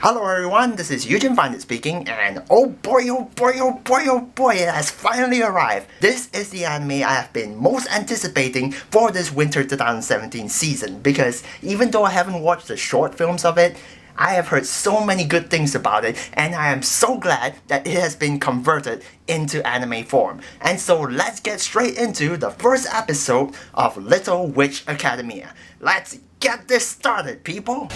Hello everyone, this is Eugene Findit speaking, and oh boy, oh boy, oh boy, oh boy, it has finally arrived. This is the anime I have been most anticipating for this winter 2017 season, because even though I haven't watched the short films of it, I have heard so many good things about it, and I am so glad that it has been converted into anime form. And so let's get straight into the first episode of Little Witch Academia. Let's get this started, people!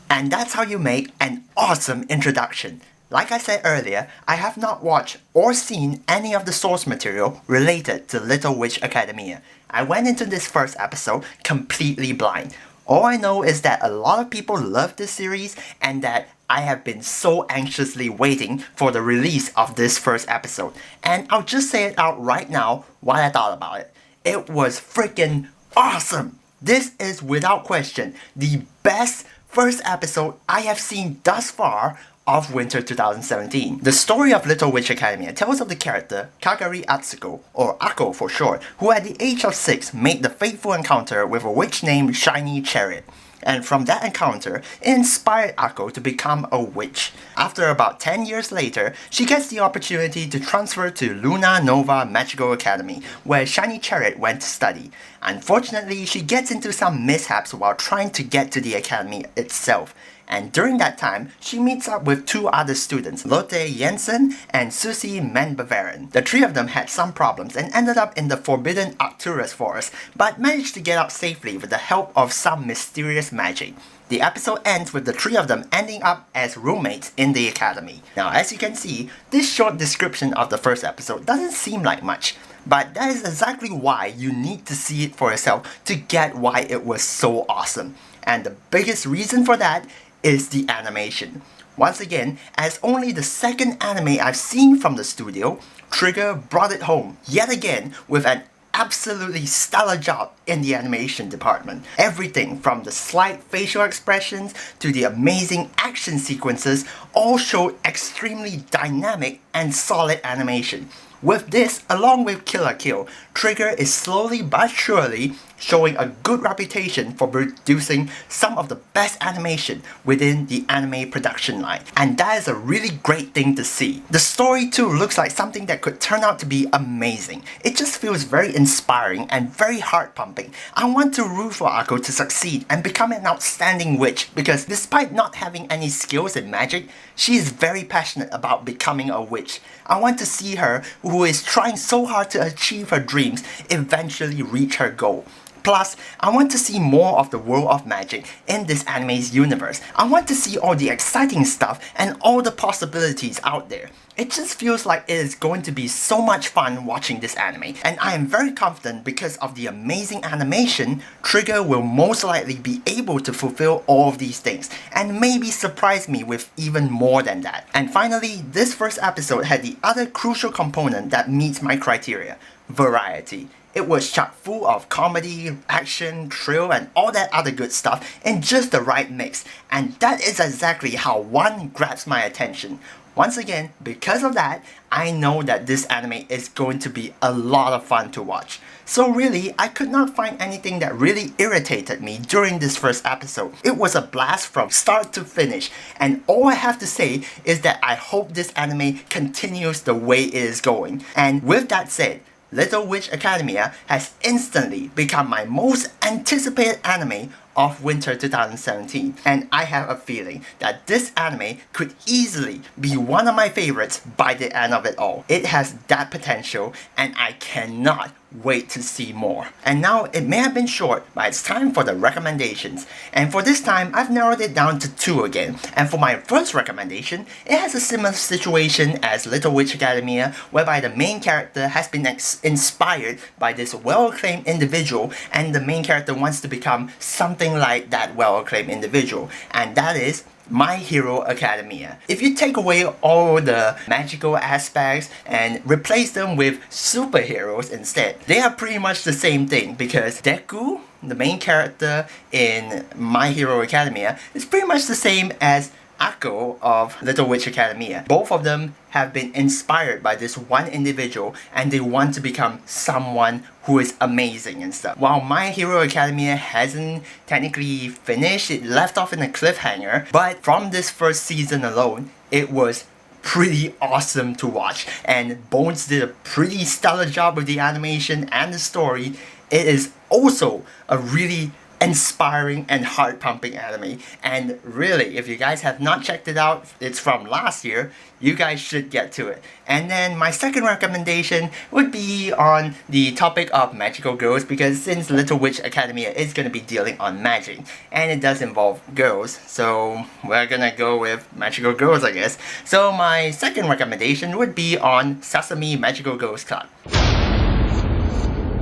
And that's how you make an awesome introduction. Like I said earlier, I have not watched or seen any of the source material related to Little Witch Academia. I went into this first episode completely blind. All I know is that a lot of people love this series and that I have been so anxiously waiting for the release of this first episode. And I'll just say it out right now what I thought about it. It was freaking awesome! This is without question the best first episode I have seen thus far of winter 2017. The story of Little Witch Academia tells of the character Kagari Atsuko, or Ako for short, who at the age of 6 made the fateful encounter with a witch named Shiny Chariot. And from that encounter, it inspired Ako to become a witch. After about 10 years later, she gets the opportunity to transfer to Luna Nova Magical Academy, where Shiny Chariot went to study. Unfortunately, she gets into some mishaps while trying to get to the academy itself. And during that time, she meets up with two other students, Lotte Jensen and Susie Menbavaren. The three of them had some problems and ended up in the forbidden Arcturus forest, but managed to get out safely with the help of some mysterious magic. The episode ends with the three of them ending up as roommates in the academy. Now, as you can see, this short description of the first episode doesn't seem like much, but that is exactly why you need to see it for yourself to get why it was so awesome. And the biggest reason for that is the animation. Once again, as only the second anime I've seen from the studio, Trigger brought it home yet again with an absolutely stellar job in the animation department. Everything from the slight facial expressions to the amazing action sequences all showed extremely dynamic and solid animation. With this, along with Kill la Kill, Trigger is slowly but surely showing a good reputation for producing some of the best animation within the anime production line. And that is a really great thing to see. The story too looks like something that could turn out to be amazing. It just feels very inspiring and very heart-pumping. I want to root for Ako to succeed and become an outstanding witch, because despite not having any skills in magic, she is very passionate about becoming a witch. I want to see her, who is trying so hard to achieve her dreams, eventually reach her goal. Plus, I want to see more of the world of magic in this anime's universe. I want to see all the exciting stuff and all the possibilities out there. It just feels like it is going to be so much fun watching this anime, and I am very confident because of the amazing animation, Trigger will most likely be able to fulfill all of these things, and maybe surprise me with even more than that. And finally, this first episode had the other crucial component that meets my criteria: variety. It was chock full of comedy, action, thrill, and all that other good stuff in just the right mix, and that is exactly how one grabs my attention. Once again, because of that, I know that this anime is going to be a lot of fun to watch. So really, I could not find anything that really irritated me during this first episode. It was a blast from start to finish, and all I have to say is that I hope this anime continues the way it is going. And with that said, Little Witch Academia has instantly become my most anticipated anime of winter 2017, and I have a feeling that this anime could easily be one of my favorites by the end of it all. It has that potential, and I cannot wait to see more. And now, it may have been short, but it's time for the recommendations. And for this time, I've narrowed it down to 2 again. And for my first recommendation, it has a similar situation as Little Witch Academia, whereby the main character has been inspired by this well-acclaimed individual, and the main character wants to become something like that well-acclaimed individual. And that is My Hero Academia. If you take away all the magical aspects and replace them with superheroes instead, they are pretty much the same thing, because Deku, the main character in My Hero Academia, is pretty much the same as echo of Little Witch Academia. Both of them have been inspired by this one individual and they want to become someone who is amazing and stuff. While My Hero Academia hasn't technically finished, it left off in a cliffhanger, but from this first season alone, it was pretty awesome to watch, and Bones did a pretty stellar job with the animation and the story. It is also a really inspiring and heart-pumping anime, and really, if you guys have not checked it out, it's from last year, you guys should get to it. And then my second recommendation would be on the topic of magical girls, because since Little Witch Academia is going to be dealing on magic and it does involve girls, so we're gonna go with magical girls, I guess. So my second recommendation would be on Sasami Magical Girls Club.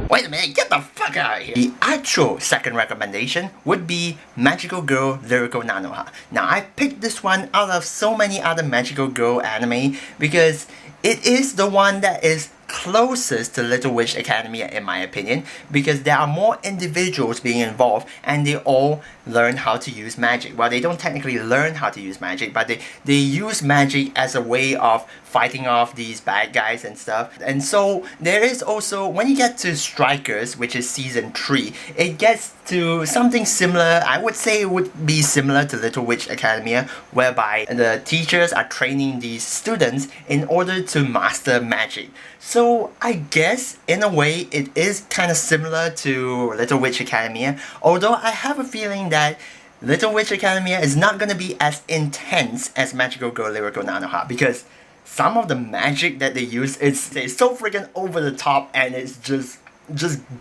Wait a minute, get the fuck out of here! The actual second recommendation would be Magical Girl Lyrical Nanoha. Now I picked this one out of so many other Magical Girl anime because it is the one that is closest to Little Witch Academia in my opinion, because there are more individuals being involved and they all learn how to use magic. Well, they don't technically learn how to use magic, but they use magic as a way of fighting off these bad guys and stuff. And so there is also, when you get to Strikers, which is season 3, it gets to something similar. I would say it would be similar to Little Witch Academia, whereby the teachers are training these students in order to master magic. So I guess in a way it is kind of similar to Little Witch Academia, although I have a feeling that Little Witch Academia is not going to be as intense as Magical Girl Lyrical Nanoha, because some of the magic that they use is so freaking over the top and it's just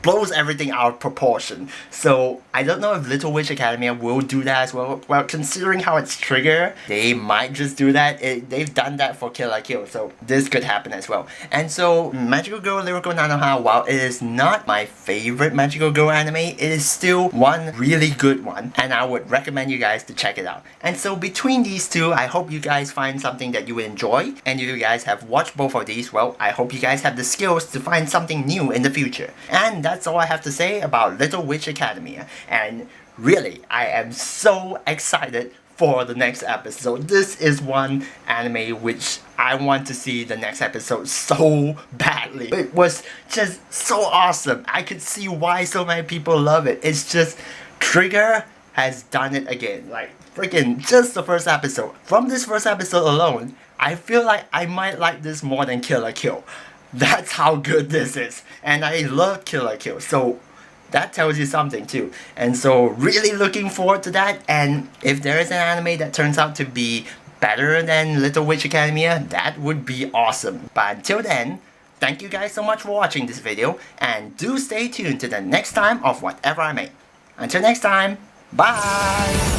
blows everything out of proportion. So I don't know if Little Witch Academia will do that as well. Well, considering how it's trigger, they might just do that. They've done that for Kill la Kill, so this could happen as well. And so Magical Girl Lyrical Nanoha, while it is not my favorite Magical Girl anime, it is still one really good one, and I would recommend you guys to check it out. And so between these two, I hope you guys find something that you enjoy, and if you guys have watched both of these, well, I hope you guys have the skills to find something new in the future. And that's all I have to say about Little Witch Academia. And really, I am so excited for the next episode. This is one anime which I want to see the next episode so badly. It was just so awesome. I could see why so many people love it. It's just, Trigger has done it again. Like, freaking just the first episode. From this first episode alone, I feel like I might like this more than Kill la Kill. That's how good this is, and I love Kill la Kill, so that tells you something too. And so really looking forward to that, and if there is an anime that turns out to be better than Little Witch Academia, that would be awesome. But until then, thank you guys so much for watching this video, and do stay tuned to the next time of whatever I make. Until next time, bye!